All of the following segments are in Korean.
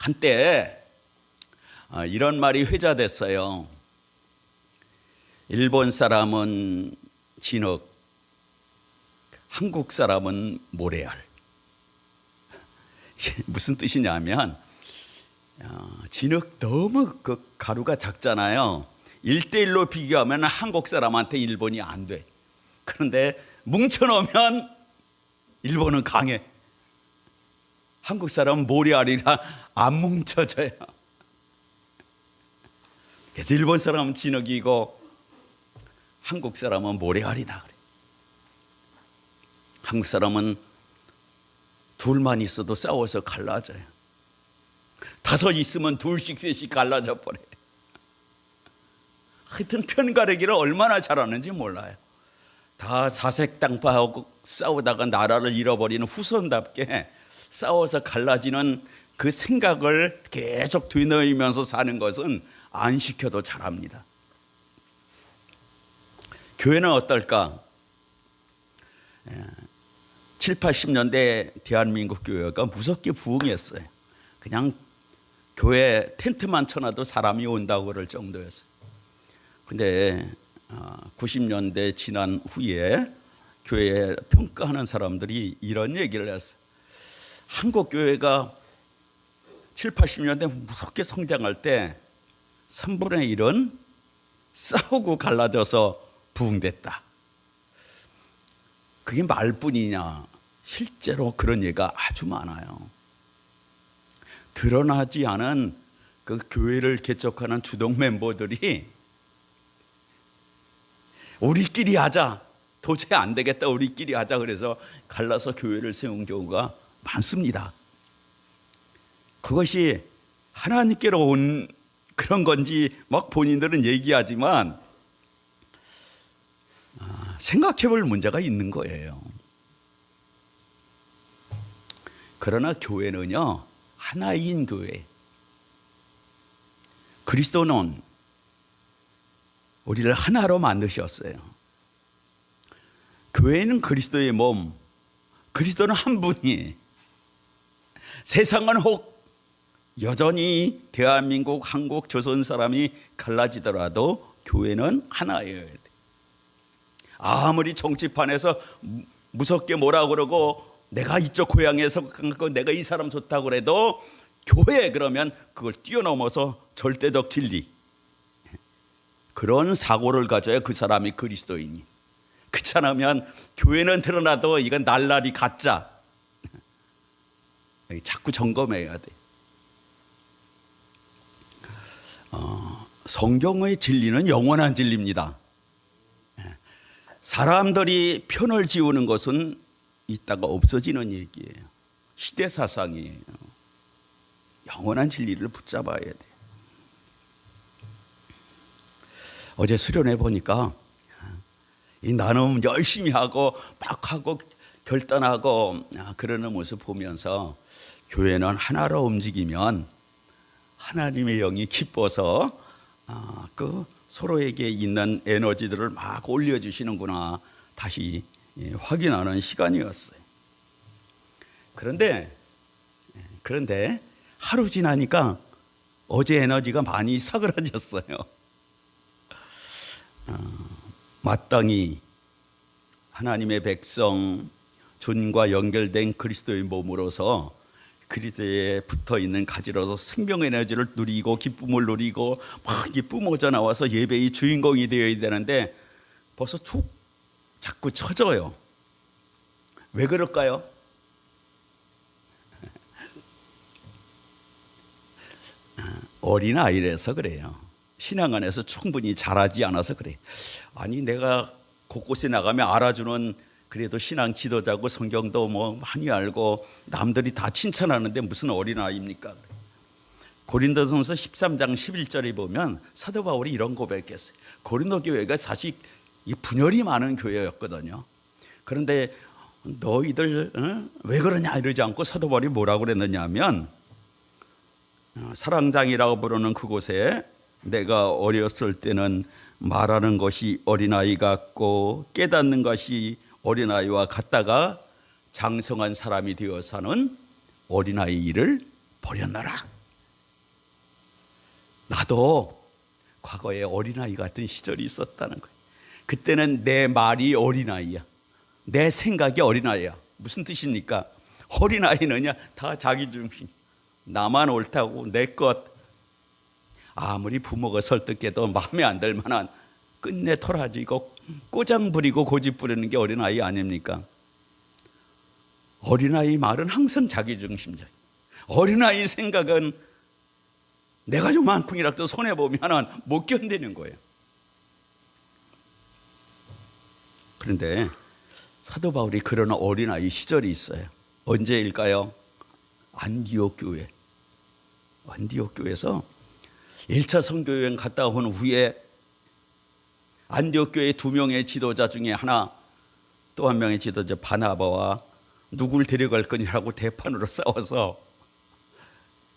한때 이런 말이 회자됐어요. 일본 사람은 진흙, 한국 사람은 모래알. 무슨 뜻이냐면 진흙 너무 그 가루가 작잖아요. 1대1로 비교하면 한국 사람한테 일본이 안 돼. 그런데 뭉쳐놓으면 일본은 강해. 한국 사람은 모래알이라 안 뭉쳐져요. 그래서 일본 사람은 진흙이고 한국 사람은 모래알이다 그래. 한국 사람은 둘만 있어도 싸워서 갈라져요. 5 있으면 둘씩 셋씩 갈라져 버려요. 하여튼 편가르기를 얼마나 잘하는지 몰라요. 다 사색당파하고 싸우다가 나라를 잃어버리는 후손답게 싸워서 갈라지는 그 생각을 계속 되뇌이면서 사는 것은 안 시켜도 잘합니다. 교회는 어떨까? 7, 80년대 대한민국 교회가 무섭게 부흥했어요. 그냥 교회 텐트만 쳐놔도 사람이 온다고 그럴 정도였어요. 근데 90년대 지난 후에 교회 평가하는 사람들이 이런 얘기를 했어요. 한국 교회가 7, 80년대 무섭게 성장할 때 3분의 1은 싸우고 갈라져서 부흥됐다. 그게 말뿐이냐? 실제로 그런 예가 아주 많아요. 드러나지 않은 그 교회를 개척하는 주동 멤버들이 우리끼리 하자, 도저히 안 되겠다, 우리끼리 하자 그래서 갈라서 교회를 세운 경우가 많습니다. 그것이 하나님께로 온 그런 건지 막 본인들은 얘기하지만 생각해 볼 문제가 있는 거예요. 그러나 교회는요, 하나인 교회. 그리스도는 우리를 하나로 만드셨어요. 교회는 그리스도의 몸, 그리스도는 한 분이. 세상은 혹 여전히 대한민국, 한국, 조선 사람이 갈라지더라도 교회는 하나여야 돼. 아무리 정치판에서 무섭게 뭐라 그러고 내가 이쪽 고향에서 가고 내가 이 사람 좋다고 그래도 교회 그러면 그걸 뛰어넘어서 절대적 진리, 그런 사고를 가져야 그 사람이 그리스도인이. 그렇지 않으면 교회는 드러나도 이건 날라리 가짜. 자꾸 점검해야 돼. 성경의 진리는 영원한 진리입니다. 사람들이 편을 지우는 것은 있다가 없어지는 얘기예요. 시대 사상이에요. 영원한 진리를 붙잡아야 돼. 어제 수련회 보니까 이 나눔 열심히 하고 막 하고 결단하고 그러는 모습 보면서 교회는 하나로 움직이면 하나님의 영이 기뻐서 그 서로에게 있는 에너지들을 막 올려주시는구나 다시 확인하는 시간이었어요. 그런데 하루 지나니까 어제 에너지가 많이 사그라졌어요. 마땅히 하나님의 백성, 존과 연결된 그리스도의 몸으로서 그리스도에 붙어있는 가지로서 생명 에너지를 누리고 기쁨을 누리고 막 뿜어져 나와서 예배의 주인공이 되어야 되는데 벌써 툭 자꾸 처져요. 왜 그럴까요? 어린아이라서 그래요. 신앙 안에서 충분히 자라지 않아서 그래. 아니 내가 곳곳에 나가면 알아주는 그래도 신앙 지도자고 성경도 뭐 많이 알고 남들이 다 칭찬하는데 무슨 어린아이입니까? 고린도전서 13장 11절에 보면 사도 바울이 이런 고백했어요. 고린도 교회가 사실 분열이 많은 교회였거든요. 그런데 너희들 왜 그러냐 이러지 않고 사도 바울이 뭐라고 그랬느냐 하면 사랑장이라고 부르는 그곳에 내가 어렸을 때는 말하는 것이 어린아이 같고 깨닫는 것이 어린아이와 같다가 장성한 사람이 되어서는 어린아이 일을 버렸노라. 나도 과거에 어린아이 같은 시절이 있었다는 거예요. 그때는 내 말이 어린아이야. 내 생각이 어린아이야. 무슨 뜻입니까? 어린아이는요, 다 자기 중심. 나만 옳다고 내 것. 아무리 부모가 설득해도 마음에 안 들 만한 끝내 토라지고 꼬장 부리고 고집 부리는 게 어린아이 아닙니까? 어린아이 말은 항상 자기 중심적. 어린아이 생각은 내가 좀만큼이라도 손해보면 못 견디는 거예요. 그런데 사도 바울이 그런 어린아이 시절이 있어요. 언제일까요? 안디옥 교회. 안디옥 교회에서 1차 선교여행 갔다 온 후에 안디옥 교회 2명의 지도자 중에 하나, 또 한 명의 지도자 바나바와 누굴 데려갈 거냐고 대판으로 싸워서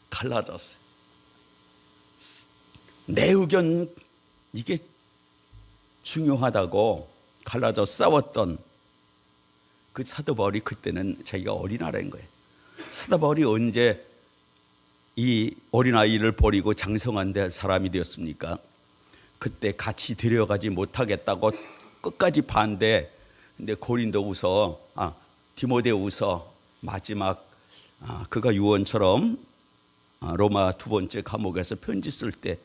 갈라졌어요. 내 의견 이게 중요하다고 갈라져 싸웠던 그 사도 바울이 그때는 자기가 어린아이인 거예요. 사도 바울이 언제 이 어린아이를 버리고 장성한 사람이 되었습니까? 그때 같이 데려가지 못하겠다고 끝까지 반대. 근데 디모데후서 마지막 그가 유언처럼 로마 2번째 감옥에서 편지 쓸 때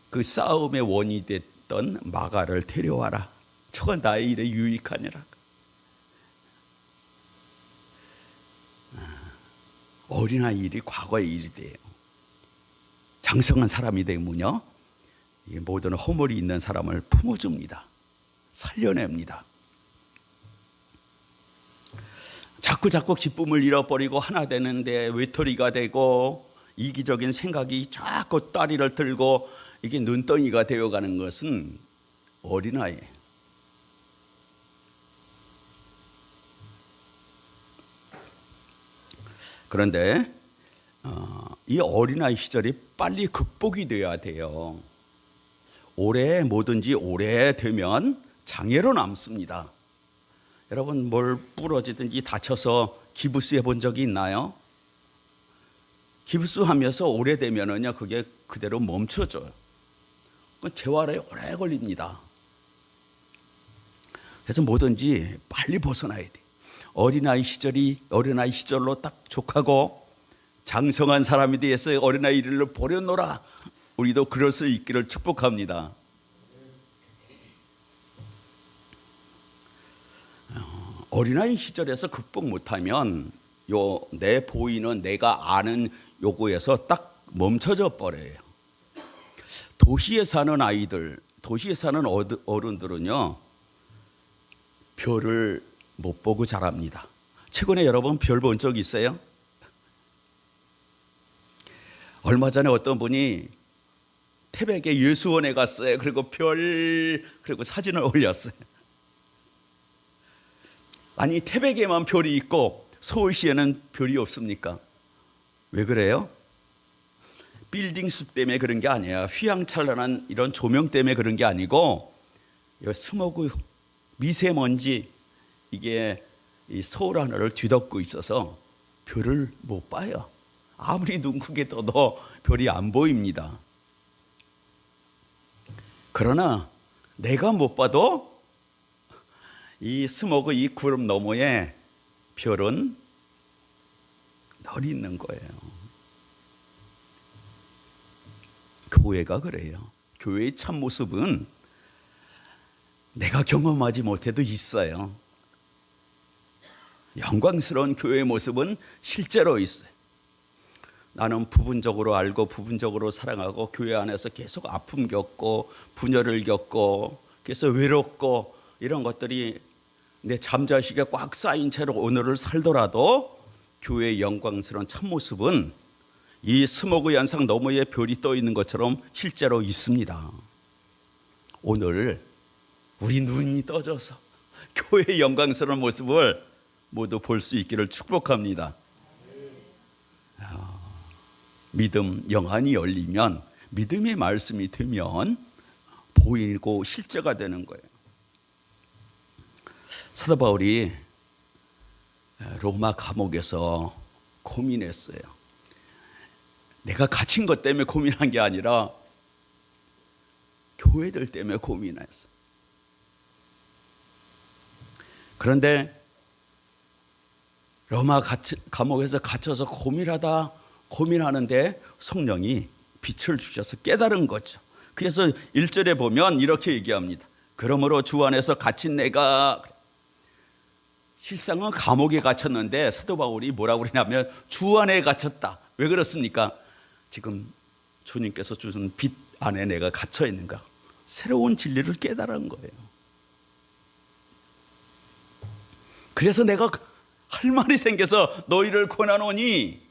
그 싸움의 원이 됐던 마가를 데려와라. 저가 나의 일에 유익하니라. 어린아이 일이 과거의 일이 돼요. 장성한 사람이 되면요, 모든 허물이 있는 사람을 품어줍니다. 살려냅니다. 자꾸 기쁨을 잃어버리고 하나 되는데 외톨이가 되고 이기적인 생각이 자꾸 다리를 들고 이게 눈덩이가 되어가는 것은 어린아이예요. 그런데 이 어린아이 시절이 빨리 극복이 돼야 돼요. 뭐든지 오래 되면 장애로 남습니다. 여러분 뭘 부러지든지 다쳐서 기부스 해본 적이 있나요? 기부스 하면서 오래되면은요 그게 그대로 멈춰져요. 재활에 오래 걸립니다. 그래서 뭐든지 빨리 벗어나야 돼. 어린아이 시절로 딱 족하고 장성한 사람이 되어서 어린아이를 버려놓으라. 우리도 그럴 수 있기를 축복합니다. 어린아이 시절에서 극복 못하면 내 보이는 내가 아는 요구에서 딱 멈춰져 버려요. 도시에 사는 어른들은요 별을 못 보고 자랍니다. 최근에 여러분 별 본 적 있어요? 얼마 전에 어떤 분이 태백에 예수원에 갔어요. 그리고 사진을 올렸어요. 아니 태백에만 별이 있고 서울시에는 별이 없습니까? 왜 그래요? 빌딩 숲 때문에 그런 게 아니에요. 휘황찬란한 이런 조명 때문에 그런 게 아니고 스모그, 미세먼지 이게 이 서울 하늘을 뒤덮고 있어서 별을 못 봐요. 아무리 눈 크게 떠도 별이 안 보입니다. 그러나 내가 못 봐도 이 스모그, 이 구름 너머에 별은 널 있는 거예요. 교회가 그래요. 교회의 참모습은 내가 경험하지 못해도 있어요. 영광스러운 교회의 모습은 실제로 있어요. 나는 부분적으로 알고 부분적으로 사랑하고 교회 안에서 계속 아픔 겪고 분열을 겪고 그래서 외롭고 이런 것들이 내 잠자식에 꽉 쌓인 채로 오늘을 살더라도 교회의 영광스러운 참모습은 이 스모그 현상 너머에 별이 떠 있는 것처럼 실제로 있습니다. 오늘 우리 눈이 떠져서 교회의 영광스러운 모습을 모두 볼 수 있기를 축복합니다. 믿음 영안이 열리면 믿음의 말씀이 되면 보이고 실제가 되는 거예요. 사도 바울이 로마 감옥에서 고민했어요. 내가 갇힌 것 때문에 고민한 게 아니라 교회들 때문에 고민했어. 그런데 로마 감옥에서 갇혀서 고민하는데 성령이 빛을 주셔서 깨달은 거죠. 그래서 1절에 보면 이렇게 얘기합니다. 그러므로 주 안에서 갇힌 내가, 실상은 감옥에 갇혔는데 사도 바울이 뭐라고 그러냐면 주 안에 갇혔다. 왜 그렇습니까? 지금 주님께서 주신 빛 안에 내가 갇혀 있는가, 새로운 진리를 깨달은 거예요. 그래서 내가 할 말이 생겨서 너희를 권하노니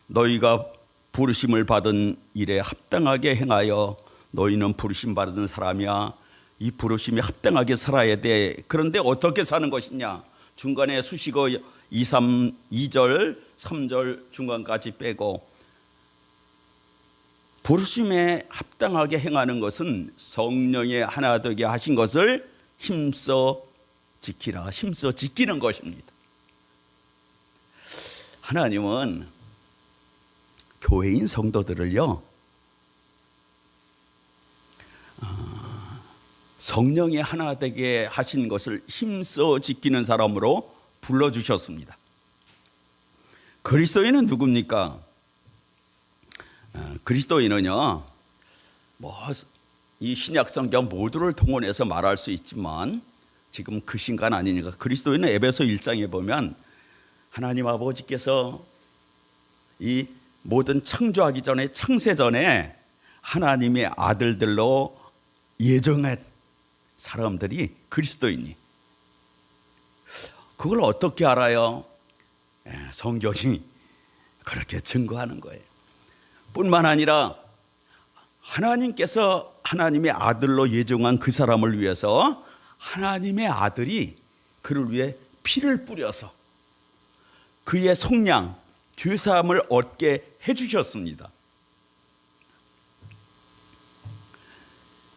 너희가 부르심을 받은 일에 합당하게 행하여, 너희는 부르심 받은 사람이야. 이 부르심이 합당하게 살아야 돼. 그런데 어떻게 사는 것이냐? 중간에 수식어 2절 3절 중간까지 빼고, 부르심에 합당하게 행하는 것은 성령의 하나 되게 하신 것을 힘써 지키라. 힘써 지키는 것입니다. 하나님은 교회인 성도들을요, 성령의 하나 되게 하신 것을 힘써 지키는 사람으로 불러주셨습니다. 그리스도인은 누굽니까? 그리스도인은요, 이 신약 성경 모두를 동원해서 말할 수 있지만 지금 그 시간 아니니까, 그리스도인은 에베소 1장에 보면 하나님 아버지께서 이 모든 창조하기 전에, 창세 전에 하나님의 아들들로 예정한 사람들이 그리스도인이. 그걸 어떻게 알아요? 성경이 그렇게 증거하는 거예요. 뿐만 아니라 하나님께서 하나님의 아들로 예정한 그 사람을 위해서 하나님의 아들이 그를 위해 피를 뿌려서 그의 속량, 죄사함을 얻게 해주셨습니다.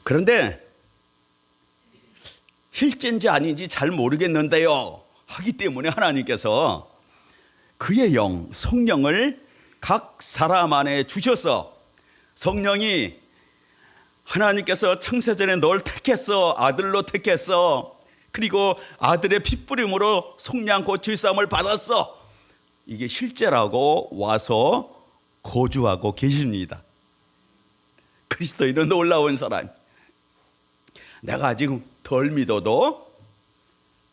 그런데 실제인지 아닌지 잘 모르겠는데요 하기 때문에 하나님께서 그의 영, 성령을 각 사람 안에 주셔서, 성령이 하나님께서 창세전에 널 택했어, 아들로 택했어, 그리고 아들의 핏부림으로 속량 곧 죄사함을 받았어, 이게 실제라고 와서 거주하고 계십니다. 그리스도인은 놀라운 사람. 내가 아직 덜 믿어도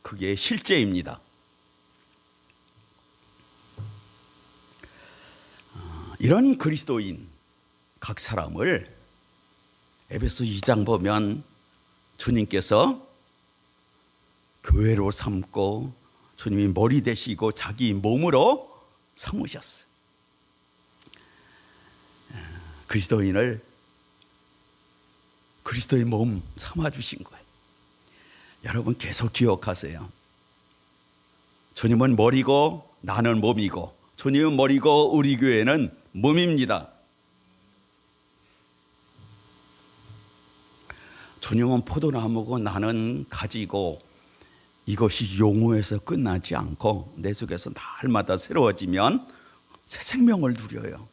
그게 실제입니다. 이런 그리스도인 각 사람을 에베소 2장 보면 주님께서 교회로 삼고 주님이 머리 되시고 자기 몸으로 삼으셨어요. 그리스도인을 그리스도의 몸 삼아주신 거예요. 여러분 계속 기억하세요. 주님은 머리고 나는 몸이고, 주님은 머리고 우리 교회는 몸입니다. 주님은 포도나무고 나는 가지고, 이것이 용후에서 끝나지 않고 내 속에서 날마다 새로워지면 새 생명을 누려요.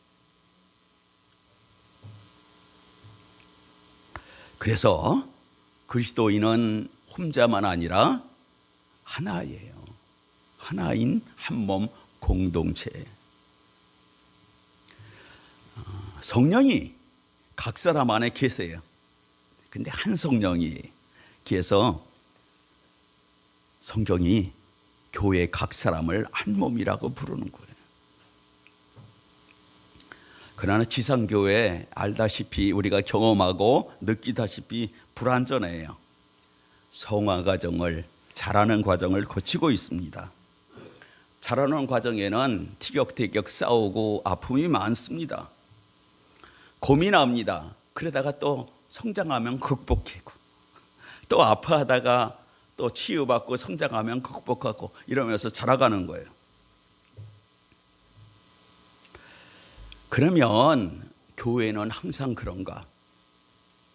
그래서 그리스도인은 혼자만 아니라 하나예요. 하나인 한 몸 공동체. 성령이 각 사람 안에 계세요. 근데 한 성령이 계서 성경이 교회 각 사람을 한 몸이라고 부르는 거예요. 그러나 지상교회 알다시피, 우리가 경험하고 느끼다시피 불완전해요. 성화 과정을, 자라는 과정을 거치고 있습니다. 자라는 과정에는 티격태격 싸우고 아픔이 많습니다. 고민합니다. 그러다가 또 성장하면 극복하고, 또 아파하다가 또 치유받고 성장하면 극복하고, 이러면서 자라가는 거예요. 그러면 교회는 항상 그런가?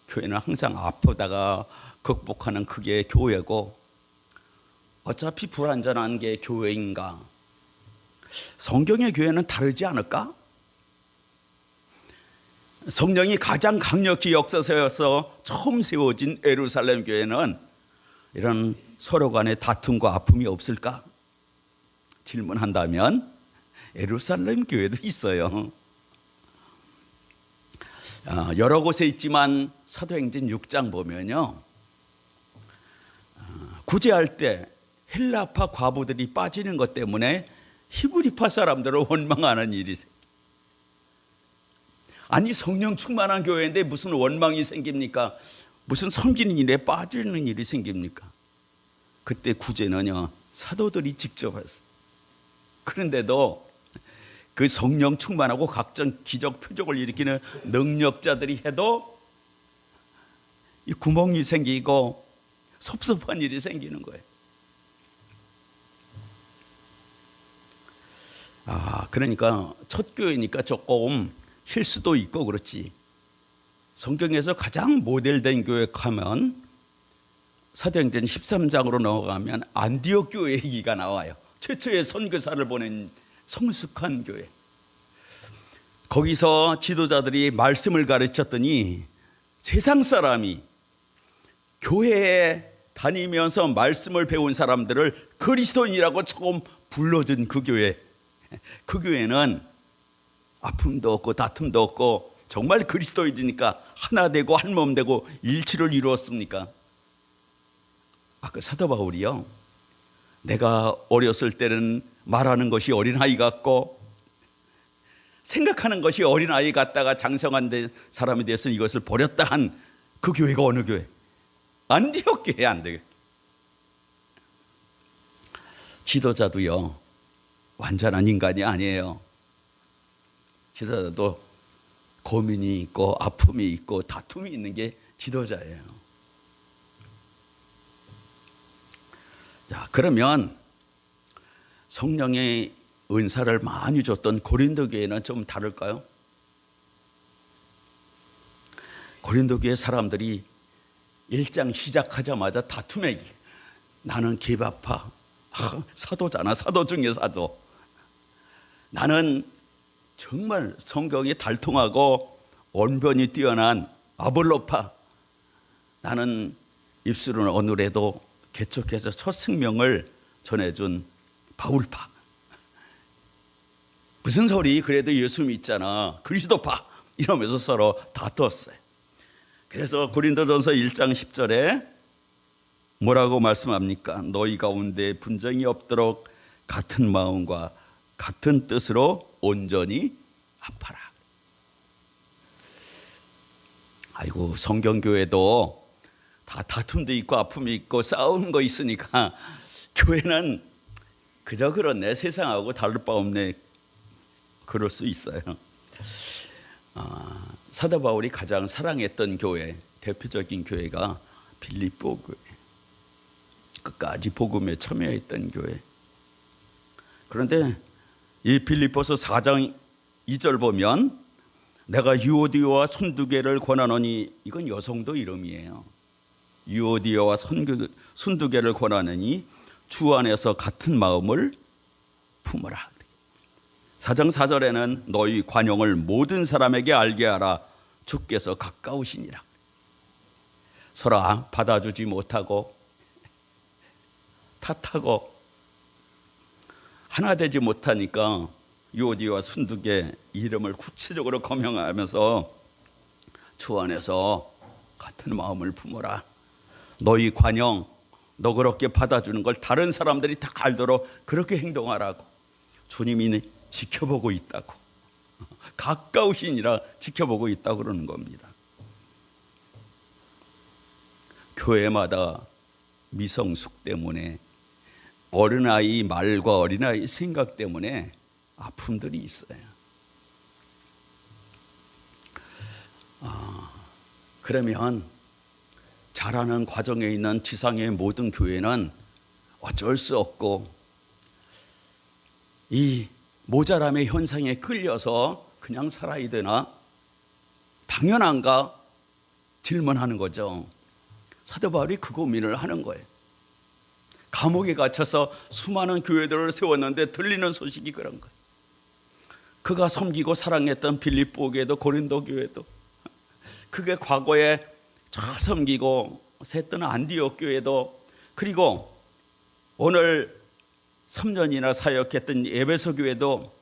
교회는 항상 아프다가 극복하는 그게 교회고, 어차피 불완전한 게 교회인가? 성경의 교회는 다르지 않을까? 성령이 가장 강력히 역사서여서 처음 세워진 예루살렘 교회는 이런 서로 간의 다툼과 아픔이 없을까? 질문한다면 예루살렘 교회도 있어요. 여러 곳에 있지만 사도행전 6장 보면요, 구제할 때 헬라파 과부들이 빠지는 것 때문에 히브리파 사람들을 원망하는 일이 생겨요. 아니, 성령 충만한 교회인데 무슨 원망이 생깁니까? 무슨 섬기는 일에 빠지는 일이 생깁니까? 그때 구제는요, 사도들이 직접 했어요. 그런데도 그 성령 충만하고 각종 기적 표적을 일으키는 능력자들이 해도 이 구멍이 생기고 섭섭한 일이 생기는 거예요. 그러니까 첫 교회니까 조금 실수도 있고 그렇지. 성경에서 가장 모델된 교회 하면 사도행전 13장으로 넘어가면 안디옥 교회 얘기가 나와요. 최초의 선교사를 보낸 성숙한 교회. 거기서 지도자들이 말씀을 가르쳤더니 세상 사람이 교회에 다니면서 말씀을 배운 사람들을 그리스도인이라고 처음 불러준 그 교회. 그 교회는 아픔도 없고 다툼도 없고 정말 그리스도인이니까 하나 되고 한 몸 되고 일치를 이루었습니까? 그 사도 바울이요, 내가 어렸을 때는 말하는 것이 어린아이 같고 생각하는 것이 어린아이 같다가 장성한 사람에 대해서 이것을 버렸다 한 그 교회가 어느 교회? 안디옥 교회. 안디옥. 지도자도요, 완전한 인간이 아니에요. 지도자도 고민이 있고 아픔이 있고 다툼이 있는 게 지도자예요. 자, 그러면 성령의 은사를 많이 줬던 고린도 교회는 좀 다를까요? 고린도 교회 사람들이 1장 시작하자마자 다툼의 길. 나는 개바파. 사도잖아. 사도 중에 사도. 나는 정말 성경이 달통하고 언변이 뛰어난 아볼로파. 나는 입술은 어느래도 개척해서 첫 생명을 전해준 바울파. 무슨 소리? 그래도 예수 믿잖아. 그리스도파. 이러면서 서로 다퉜어요. 그래서 고린도전서 1장 10절에 뭐라고 말씀합니까? 너희 가운데 분쟁이 없도록 같은 마음과 같은 뜻으로 온전히 합하라. 아이고, 성경교회도 다 다툼도 있고 아픔이 있고 싸우는 거 있으니까 교회는 그저 그렇네, 세상하고 다를 바 없네, 그럴 수 있어요. 사도 바울이 가장 사랑했던 교회, 대표적인 교회가 빌립보 교회. 끝까지 복음에 참여했던 교회. 그런데 이 빌립보서 4장 2절 보면 내가 유오디오와 순두개를 권하노니, 이건 여성도 이름이에요. 유오디오와 순두개를 권하노니 주 안에서 같은 마음을 품으라. 4장 4절에는 너희 관용을 모든 사람에게 알게 하라. 주께서 가까우시니라. 서로 받아주지 못하고 탓하고 하나 되지 못하니까 유오디와 순두개 이름을 구체적으로 거명하면서 주 안에서 같은 마음을 품어라. 너희 관용, 너 그렇게 받아주는 걸 다른 사람들이 다 알도록 그렇게 행동하라고. 주님이 지켜보고 있다고, 가까우시니라 지켜보고 있다고 그러는 겁니다. 교회마다 미성숙 때문에, 어린아이 말과 어린아이 생각 때문에 아픔들이 있어요. 그러면 자라는 과정에 있는 지상의 모든 교회는 어쩔 수 없고 이 모자람의 현상에 끌려서 그냥 살아야 되나? 당연한가? 질문하는 거죠. 사도 바울이 그 고민을 하는 거예요. 감옥에 갇혀서 수많은 교회들을 세웠는데 들리는 소식이 그런 거예요. 그가 섬기고 사랑했던 빌립보 교회도 고린도 교회도 그게 과거에 잘 섬기고 샜던 안디옥 교회도, 그리고 오늘 3년이나 사역했던 에베소 교회도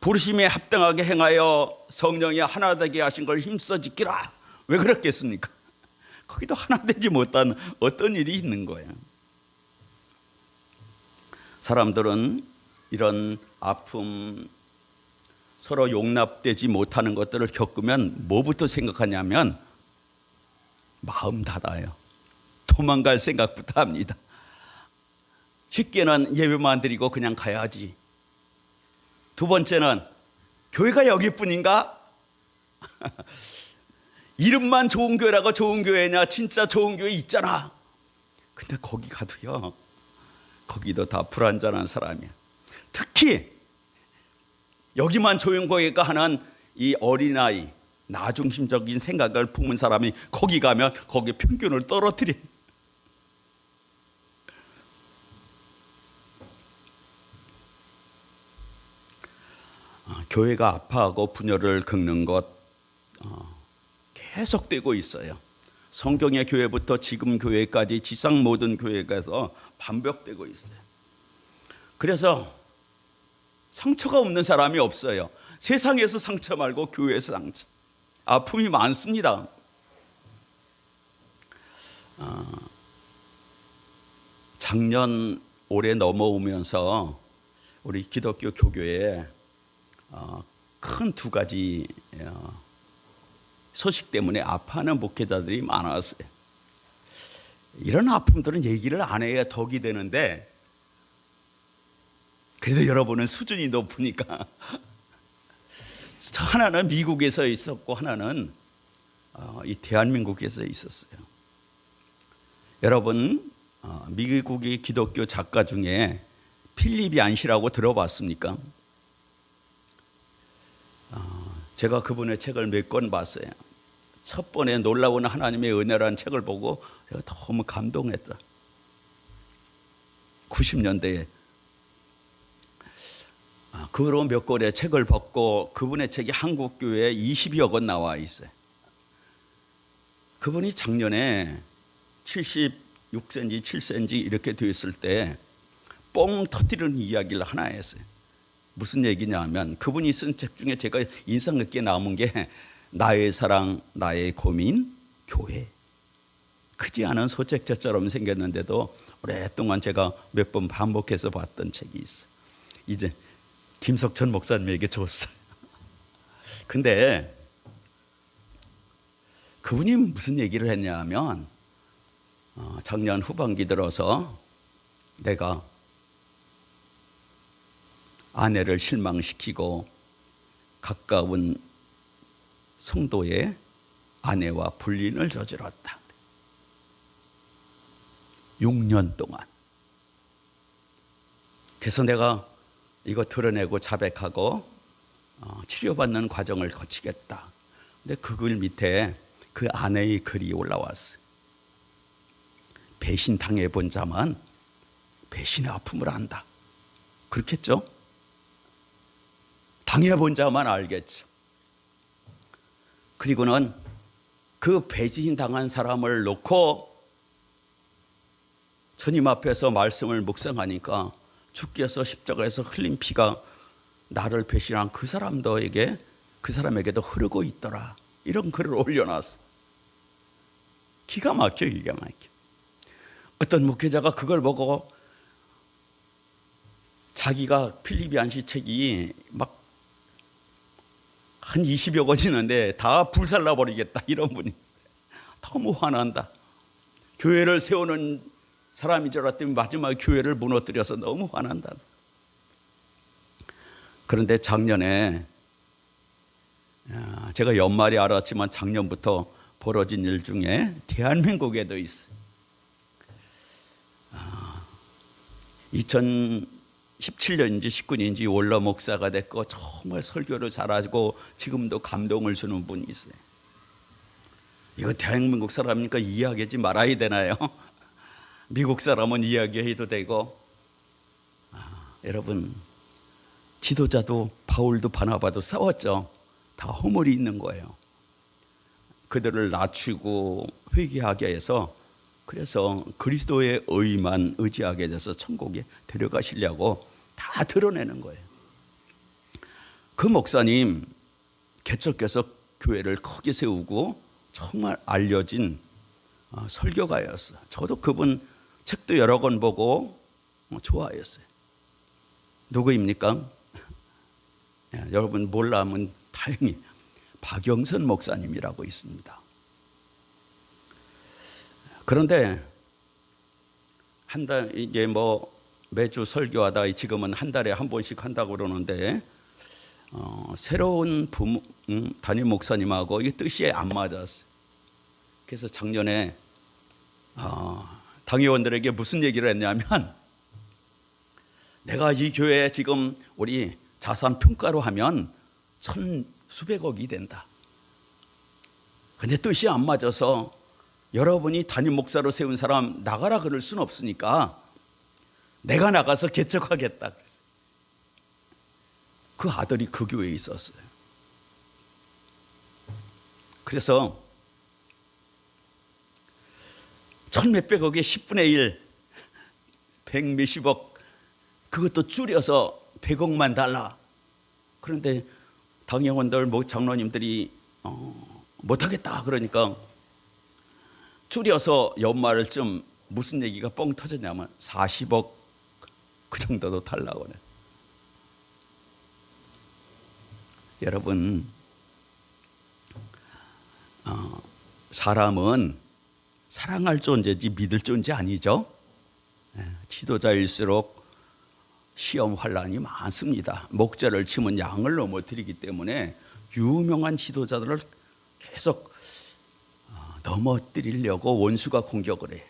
부르심에 합당하게 행하여 성령이 하나 되게 하신 걸 힘써 지키라. 왜 그렇겠습니까? 거기도 하나 되지 못한 어떤 일이 있는 거예요. 사람들은 이런 아픔, 서로 용납되지 못하는 것들을 겪으면 뭐부터 생각하냐면 마음 닫아요. 도망갈 생각부터 합니다. 쉽게는 예배만 드리고 그냥 가야지. 두 번째는 교회가 여기뿐인가? 이름만 좋은 교회라고 좋은 교회냐? 진짜 좋은 교회 있잖아. 근데 거기 가도요, 거기도 다 불완전한 사람이야. 특히 여기만 좋은 교회가 하는 이 어린아이, 나중심적인 생각을 품은 사람이 거기 가면 거기 평균을 떨어뜨려. 교회가 아파하고 분열을 겪는 것 계속되고 있어요. 성경의 교회부터 지금 교회까지 지상 모든 교회에서 반복되고 있어요. 그래서 상처가 없는 사람이 없어요. 세상에서 상처 말고 교회에서 상처. 아픔이 많습니다. 작년 올해 넘어오면서 우리 기독교 교교에 큰 두 가지 소식 때문에 아파하는 목회자들이 많았어요. 이런 아픔들은 얘기를 안 해야 덕이 되는데, 그래도 여러분은 수준이 높으니까. 하나는 미국에서 있었고 하나는 이 대한민국에서 있었어요. 여러분, 미국의 기독교 작가 중에 필립 얀시라고 들어봤습니까? 제가 그분의 책을 몇 권 봤어요. 첫 번에 놀라운 하나님의 은혜라는 책을 보고 제가 너무 감동했다. 90년대에 그 후로 몇 권의 책을 받고 그분의 책이 한국 교회에 20여 권 나와 있어요. 그분이 작년에 76cm, 7cm 이렇게 되었을 때 뻥 터뜨리는 이야기를 하나 했어요. 무슨 얘기냐 하면, 그분이 쓴 책 중에 제가 인상 깊게 남은 게 나의 사랑, 나의 고민, 교회. 크지 않은 소책자처럼 생겼는데도 오랫동안 제가 몇 번 반복해서 봤던 책이 있어요. 이제 김석천 목사님에게 줬어요. 근데 그분이 무슨 얘기를 했냐 하면, 작년 후반기 들어서 내가 아내를 실망시키고 가까운 성도의 아내와 불륜을 저질렀다. 6년 동안. 그래서 내가 이거 드러내고 자백하고 치료받는 과정을 거치겠다. 근데 그 글 밑에 그 아내의 글이 올라왔어요. 배신 당해본 자만 배신의 아픔을 안다. 그렇겠죠? 당해본 자만 알겠죠. 그리고는 그 배신당한 사람을 놓고 주님 앞에서 말씀을 묵상하니까 주께서 십자가에서 흘린 피가 나를 배신한 그 사람에게도 흐르고 있더라. 이런 글을 올려놨어. 기가 막혀, 기가 막혀. 어떤 목회자가 그걸 보고 자기가 필립 얀시 책이 막 한 20여 권 있는데 다 불살라 버리겠다, 이런 분이 있어요. 너무 화난다. 교회를 세우는 사람인 줄 알았더니 마지막에 교회를 무너뜨려서 너무 화난다. 그런데 작년에, 제가 연말에 알았지만 작년부터 벌어진 일 중에 대한민국에도 있어요. 2017년인지 19년인지 원로 목사가 됐고 정말 설교를 잘하고 지금도 감동을 주는 분이 있어요. 이거 대한민국 사람이니까 이야기하지 말아야 되나요? 미국 사람은 이야기해도 되고. 여러분, 지도자도 바울도 바나바도 싸웠죠. 다 허물이 있는 거예요. 그들을 낮추고 회개하게 해서 그래서 그리스도의 의만 의지하게 돼서 천국에 데려가시려고 다 드러내는 거예요. 그 목사님 개척해서 교회를 크게 세우고 정말 알려진 설교가였어요. 저도 그분 책도 여러 권 보고 좋아했어요. 누구입니까? 여러분 몰라면 다행히 박영선 목사님이라고 있습니다. 그런데 한 달 이제 뭐 매주 설교하다 지금은 한 달에 한 번씩 한다고 그러는데 새로운 담임 목사님하고 이 뜻이 안 맞았어요. 그래서 작년에 당회원들에게 무슨 얘기를 했냐면 내가 이 교회에 지금 우리 자산 평가로 하면 수백억이 된다. 근데 뜻이 안 맞아서 여러분이 담임 목사로 세운 사람 나가라 그럴 수는 없으니까 내가 나가서 개척하겠다. 그 아들이 그 교회에 있었어요. 그래서 천몇백억에 10분의 1, 백몇십억 그것도 줄여서 100억만 달라. 그런데 당회원들 장로님들이 못하겠다 그러니까 줄여서 연말쯤 무슨 얘기가 뻥 터졌냐면 40억 그 정도도 달라고 그래. 여러분 사람은 사랑할 존재지 믿을 존재 아니죠. 지도자일수록 시험 환란이 많습니다. 목자를 치면 양을 넘어뜨리기 때문에 유명한 지도자들을 계속 넘어뜨리려고 원수가 공격을 해요.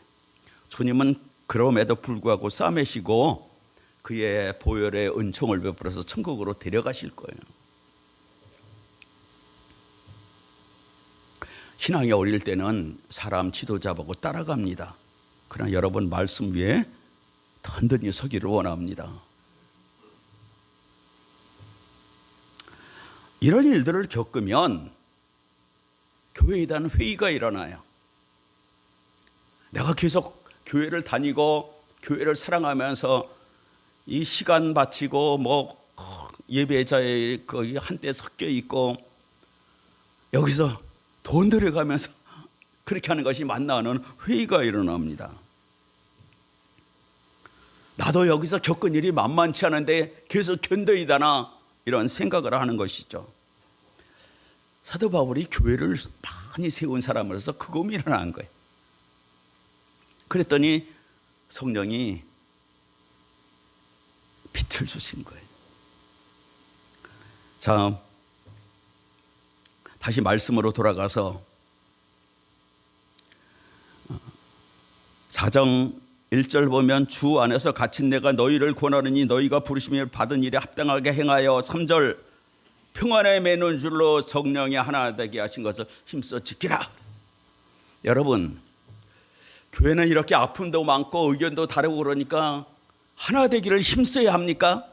주님은 그럼에도 불구하고 싸매시고 그의 보혈의 은총을 베풀어서 천국으로 데려가실 거예요. 신앙이 어릴 때는 사람 지도자 보고 따라갑니다. 그러나 여러분 말씀 위에 든든히 서기를 원합니다. 이런 일들을 겪으면 교회에 대한 회의가 일어나요. 내가 계속 교회를 다니고 교회를 사랑하면서 이 시간 바치고 뭐 예배자의 거기 한때 섞여 있고 여기서 돈 들여가면서 그렇게 하는 것이 맞나 하는 회의가 일어납니다. 나도 여기서 겪은 일이 만만치 않은데 계속 견뎌이다나 이런 생각을 하는 것이죠. 사도 바울이 교회를 많이 세운 사람으로서 그 고민을 한 거예요. 그랬더니 성령이 빛을 주신 거예요. 자, 다시 말씀으로 돌아가서 4장 1절 보면 주 안에서 갇힌 내가 너희를 권하느니 너희가 부르심을 받은 일에 합당하게 행하여 3절 평안에 매는 줄로 성령이 하나 되게 하신 것을 힘써 지키라. 여러분 교회는 이렇게 아픔도 많고 의견도 다르고 그러니까 하나 되기를 힘써야 합니까?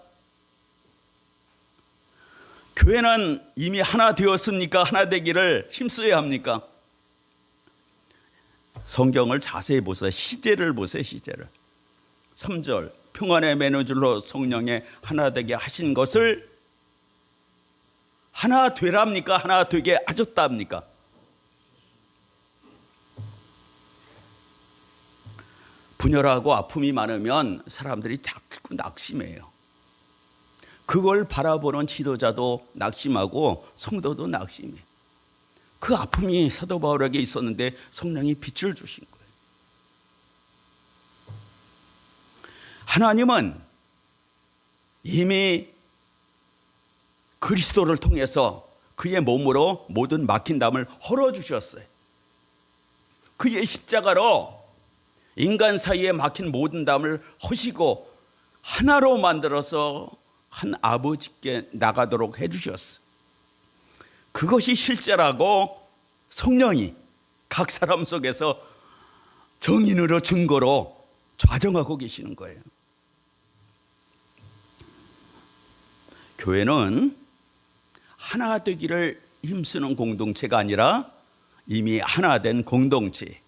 교회는 이미 하나 되었습니까? 하나 되기를 힘써야 합니까? 성경을 자세히 보세요. 시제를 보세요. 시제를. 3절 평안에 매는 줄로 성령에 하나 되게 하신 것을 하나 되랍니까? 하나 되게 하셨답니까? 분열하고 아픔이 많으면 사람들이 자꾸 낙심해요. 그걸 바라보는 지도자도 낙심하고 성도도 낙심해요. 그 아픔이 사도 바울에게 있었는데 성령이 빛을 주신 거예요. 하나님은 이미 그리스도를 통해서 그의 몸으로 모든 막힌 담을 헐어주셨어요. 그의 십자가로 인간 사이에 막힌 모든 담을 허시고 하나로 만들어서 한 아버지께 나가도록 해주셨어요. 그것이 실제라고 성령이 각 사람 속에서 정인으로 증거로 좌정하고 계시는 거예요. 교회는 하나 되기를 힘쓰는 공동체가 아니라 이미 하나 된 공동체.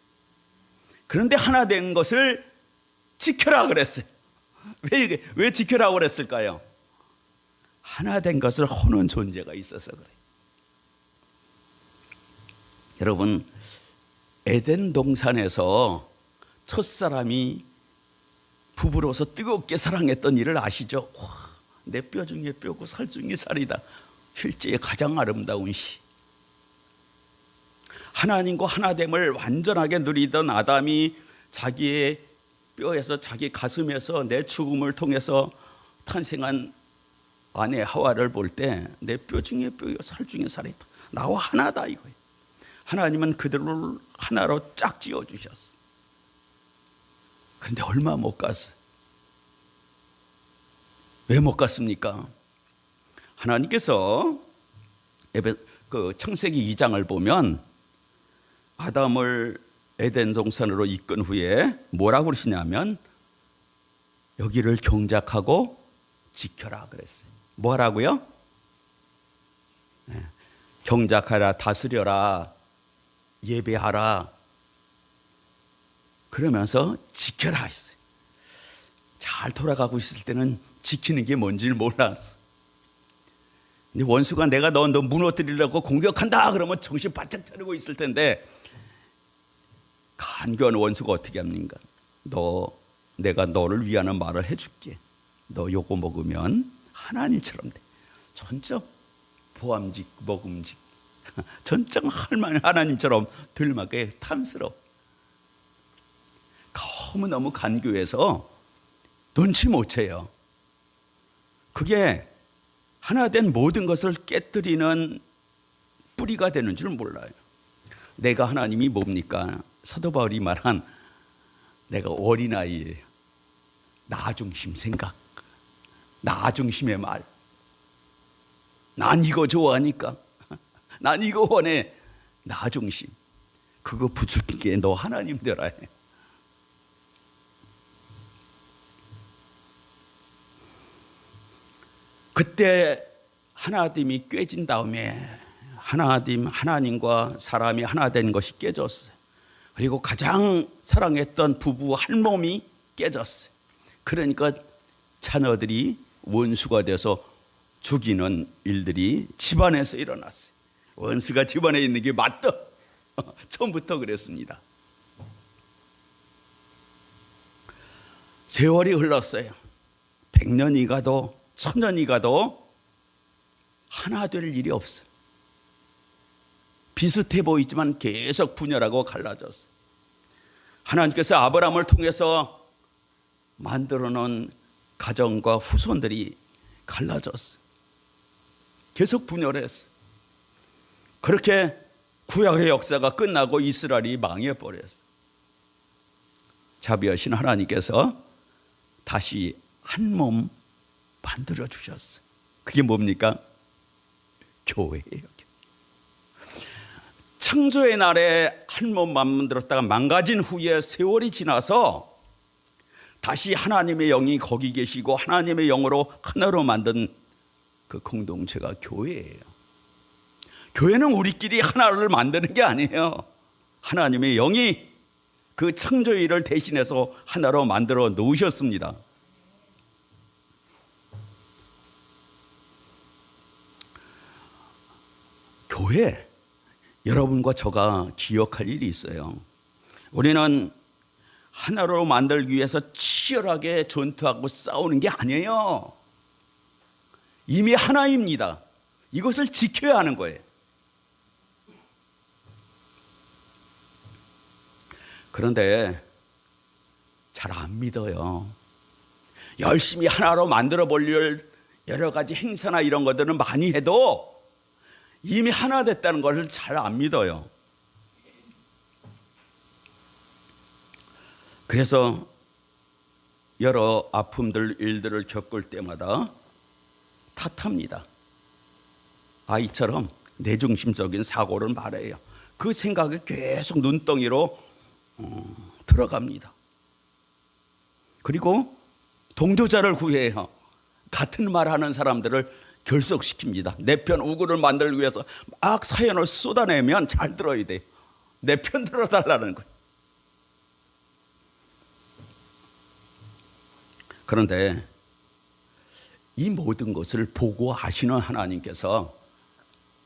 그런데 하나 된 것을 지켜라 그랬어요. 왜 지켜라 그랬을까요? 하나 된 것을 허는 존재가 있어서 그래요. 여러분, 에덴 동산에서 첫사람이 부부로서 뜨겁게 사랑했던 일을 아시죠? 내 뼈 중에 뼈고 살 중에 살이다. 실제의 가장 아름다운 시. 하나님과 하나됨을 완전하게 누리던 아담이 자기의 뼈에서, 자기 가슴에서 내 죽음을 통해서 탄생한 아내 하와를 볼 때 내 뼈 중에 뼈요 살 중에 살이다. 나와 하나다 이거예요. 하나님은 그들을 하나로 짝 지어주셨어. 그런데 얼마 못 갔어. 왜 못 갔습니까? 하나님께서 창세기 2장을 보면 아담을 에덴 동산으로 이끈 후에 뭐라고 그러시냐면 여기를 경작하고 지켜라 그랬어요. 뭐라고요? 경작하라, 다스려라, 예배하라, 그러면서 지켜라 했어요. 잘 돌아가고 있을 때는 지키는 게 뭔지를 몰랐어. 근데 원수가 내가 너 무너뜨리려고 공격한다 그러면 정신 바짝 차리고 있을 텐데, 간교한 원수가 어떻게 합니까? 내가 너를 위하는 말을 해줄게. 너 요거 먹으면 하나님처럼 돼. 전적 보암직 먹음직, 전적 하나님처럼 들맞게 탐스러워. 너무너무 간교해서 눈치 못 채요. 그게 하나 된 모든 것을 깨뜨리는 뿌리가 되는 줄 몰라요. 내가 하나님이 뭡니까? 사도 바울이 말한 내가 어린아이예요. 나 중심 생각, 나 중심의 말. 난 이거 좋아하니까, 난 이거 원해. 나 중심. 그거 부추기게 너 하나님 되라 해. 그때 하나됨이 깨진 다음에 하나님과 사람이 하나 된 것이 깨졌어요. 그리고 가장 사랑했던 부부 한 몸이 깨졌어요. 그러니까 자녀들이 원수가 돼서 죽이는 일들이 집안에서 일어났어요. 원수가 집안에 있는 게 맞다. 처음부터 그랬습니다. 세월이 흘렀어요. 100년이 가도 1000년이 가도 하나 될 일이 없어. 비슷해 보이지만 계속 분열하고 갈라졌어. 하나님께서 아브라함을 통해서 만들어 놓은 가정과 후손들이 갈라졌어. 계속 분열했어. 그렇게 구약의 역사가 끝나고 이스라엘이 망해버렸어. 자비하신 하나님께서 다시 한 몸 만들어 주셨어요. 그게 뭡니까? 교회예요. 창조의 날에 한 몸 만들었다가 망가진 후에 세월이 지나서 다시 하나님의 영이 거기 계시고 하나님의 영으로 하나로 만든 그 공동체가 교회예요. 교회는 우리끼리 하나를 만드는 게 아니에요. 하나님의 영이 그 창조의 일을 대신해서 하나로 만들어 놓으셨습니다. 교회, 여러분과 저가 기억할 일이 있어요. 우리는 하나로 만들기 위해서 치열하게 전투하고 싸우는 게 아니에요. 이미 하나입니다. 이것을 지켜야 하는 거예요. 그런데 잘 안 믿어요. 열심히 하나로 만들어 보려는 여러 가지 행사나 이런 것들은 많이 해도 이미 하나 됐다는 것을 잘 안 믿어요. 그래서 여러 아픔들, 일들을 겪을 때마다 탓합니다. 아이처럼 내중심적인 사고를 말해요. 그 생각이 계속 눈덩이로 들어갑니다. 그리고 동조자를 구해요. 같은 말하는 사람들을 결속시킵니다. 내 편 우구를 만들기 위해서 막 사연을 쏟아내면 잘 들어야 돼. 내 편 들어달라는 거예요. 그런데 이 모든 것을 보고 아시는 하나님께서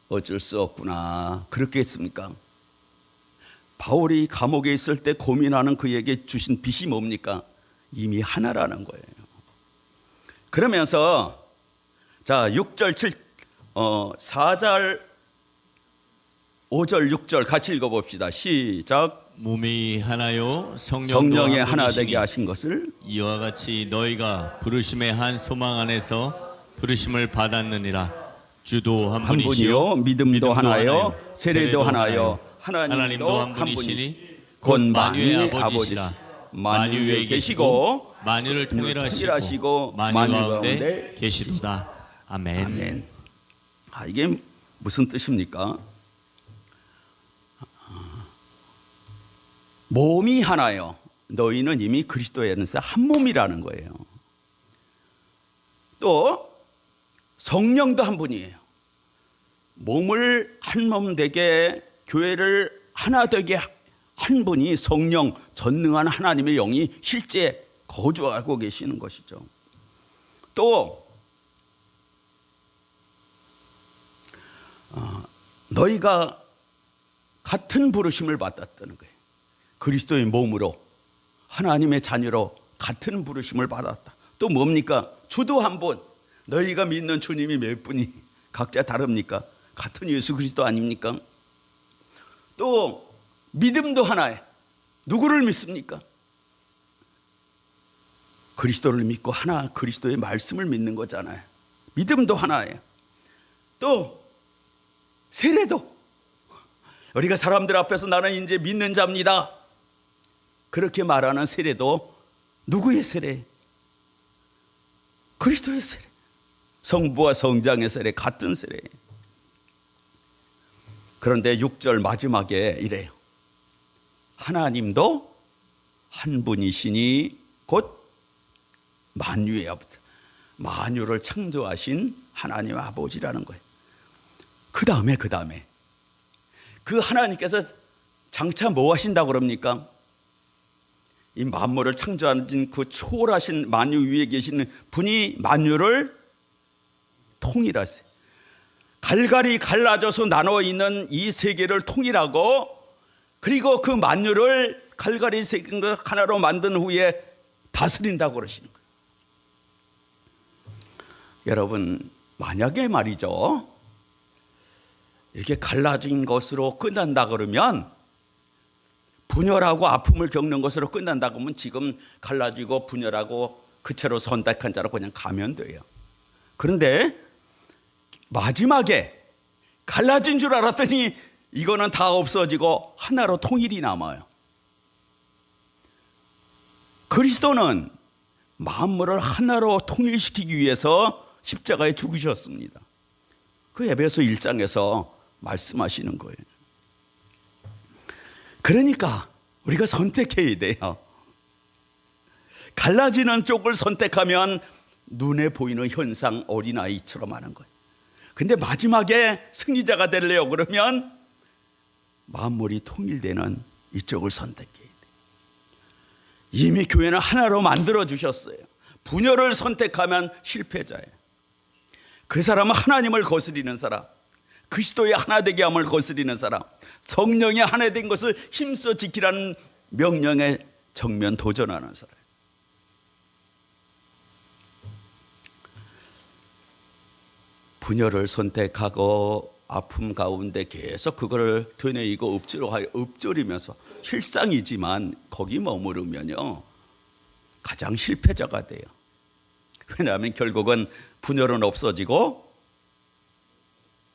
어쩔 수 없구나 그렇게 했습니까? 바울이 감옥에 있을 때 고민하는 그에게 주신 빚이 뭡니까? 이미 하나라는 거예요. 그러면서 자 6절 4절 5절 6절 같이 읽어봅시다. 시작. 몸이 하나요 성령이 하나 되게 하신 것을 이와 같이 너희가 부르심의 한 소망 안에서 부르심을 받았느니라. 주도 한 한 분이시요 분이요 믿음도 하나요 세례도 하나요 하나님도 한 분이시니 분이시니 곧 만유의 만유의 아버지시라. 만유에 계시고 만유를 통일하시고 통일하시고 만유 만유 가운데 가운데 계시도다. 아멘. 아멘. 이게 무슨 뜻입니까? 몸이 하나요. 너희는 이미 그리스도 안에서 한 몸이라는 거예요. 또 성령도 한 분이에요. 몸을 한 몸 되게 교회를 하나 되게 한 분이 성령 전능한 하나님의 영이 실제 거주하고 계시는 것이죠. 또 너희가 같은 부르심을 받았다는 거예요. 그리스도의 몸으로 하나님의 자녀로 같은 부르심을 받았다. 또 뭡니까? 주도 한 분. 너희가 믿는 주님이 몇 분이 각자 다릅니까? 같은 예수 그리스도 아닙니까? 또 믿음도 하나예요. 누구를 믿습니까? 그리스도를 믿고 하나 그리스도의 말씀을 믿는 거잖아요. 믿음도 하나예요. 또 세례도 우리가 사람들 앞에서 나는 이제 믿는 자입니다 그렇게 말하는 세례도 누구의 세례? 그리스도의 세례. 성부와 성장의 세례 같은 세례. 그런데 6절 마지막에 이래요. 하나님도 한 분이시니 곧 만유의 아버지. 만유를 창조하신 하나님 아버지라는 거예요. 그 다음에 그 하나님께서 장차 뭐 하신다고 그럽니까? 이 만물을 창조하신 그 초월하신 만유 위에 계시는 분이 만유를 통일하세요. 갈갈이 갈라져서 나눠 있는 이 세계를 통일하고 그리고 그 만유를 갈갈이 새긴 것 하나로 만든 후에 다스린다고 그러시는 거예요. 여러분 만약에 말이죠 이렇게 갈라진 것으로 끝난다 그러면 분열하고 아픔을 겪는 것으로 끝난다 그러면 지금 갈라지고 분열하고 그 채로 선택한 자로 그냥 가면 돼요. 그런데 마지막에 갈라진 줄 알았더니 이거는 다 없어지고 하나로 통일이 남아요. 그리스도는 만물을 하나로 통일시키기 위해서 십자가에 죽으셨습니다. 그 에베소 1장에서 말씀하시는 거예요. 그러니까 우리가 선택해야 돼요. 갈라지는 쪽을 선택하면 눈에 보이는 현상 어린아이처럼 하는 거예요. 근데 마지막에 승리자가 되려고 그러면 만물이 통일되는 이쪽을 선택해야 돼요. 이미 교회는 하나로 만들어 주셨어요. 분열을 선택하면 실패자예요. 그 사람은 하나님을 거스리는 사람, 그리스도의 하나되게 함을 거스리는 사람, 성령의 하나된 것을 힘써 지키라는 명령에 정면 도전하는 사람. 분열을 선택하고 아픔 가운데 계속 그걸 되뇌이고 읊조리면서 실상이지만 거기 머무르면요 가장 실패자가 돼요. 왜냐하면 결국은 분열은 없어지고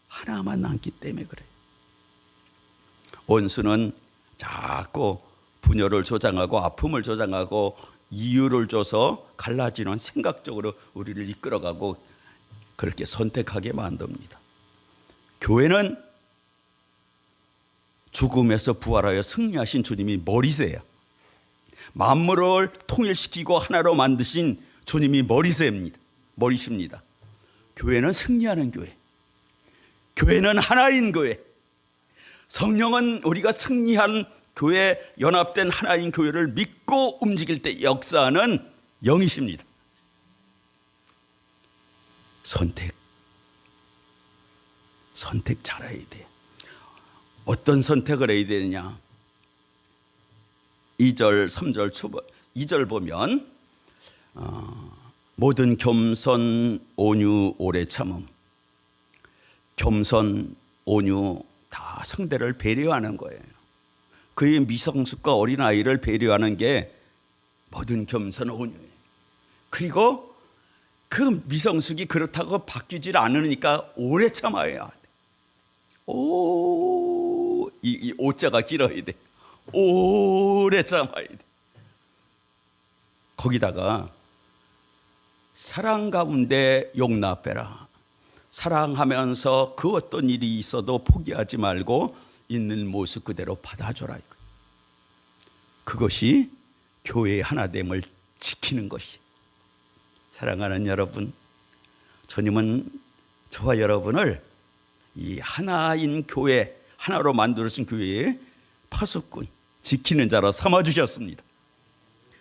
하나만 남기 때문에 그래요. 원수는 자꾸 분열을 조장하고 아픔을 조장하고 이유를 줘서 갈라지는 생각적으로 우리를 이끌어가고 그렇게 선택하게 만듭니다. 교회는 죽음에서 부활하여 승리하신 주님이 머리세요. 만물을 통일시키고 하나로 만드신 주님이 머리십니다. 교회는 승리하는 교회. 교회는 하나인 교회. 성령은 우리가 승리한 교회, 연합된 하나인 교회를 믿고 움직일 때 역사하는 영이십니다. 선택 잘해야 돼. 어떤 선택을 해야 되느냐? 2절, 3절 초반 2절 보면 모든 겸손, 온유, 오래 참음. 겸손, 온유 다 상대를 배려하는 거예요. 그의 미성숙과 어린아이를 배려하는 게 모든 겸손, 온유예요. 그리고 그 미성숙이 그렇다고 바뀌질 않으니까 오래 참아야 돼. 이 오자가 길어야 돼. 오래 참아야 돼. 거기다가 사랑 가운데 용납해라. 사랑하면서 그 어떤 일이 있어도 포기하지 말고 있는 모습 그대로 받아줘라. 그것이 교회의 하나됨을 지키는 것이. 사랑하는 여러분, 주님은 저와 여러분을 이 하나인 교회, 하나로 만들어진 교회의 파수꾼, 지키는 자로 삼아주셨습니다.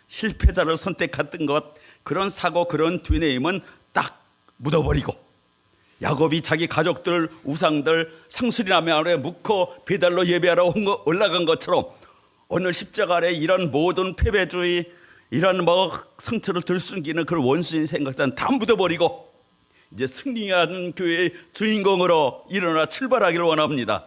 실패자를 선택했던 것, 그런 사고, 그런 뒤내임은 딱 묻어버리고, 야곱이 자기 가족들, 우상들 상수리나무 아래 묻고 배달로 예배하러 올라간 것처럼 오늘 십자가 아래 이런 모든 패배주의, 이런 상처를 들숨기는 그런 원수인 생각들은 다 묻어버리고 이제 승리한 교회의 주인공으로 일어나 출발하기를 원합니다.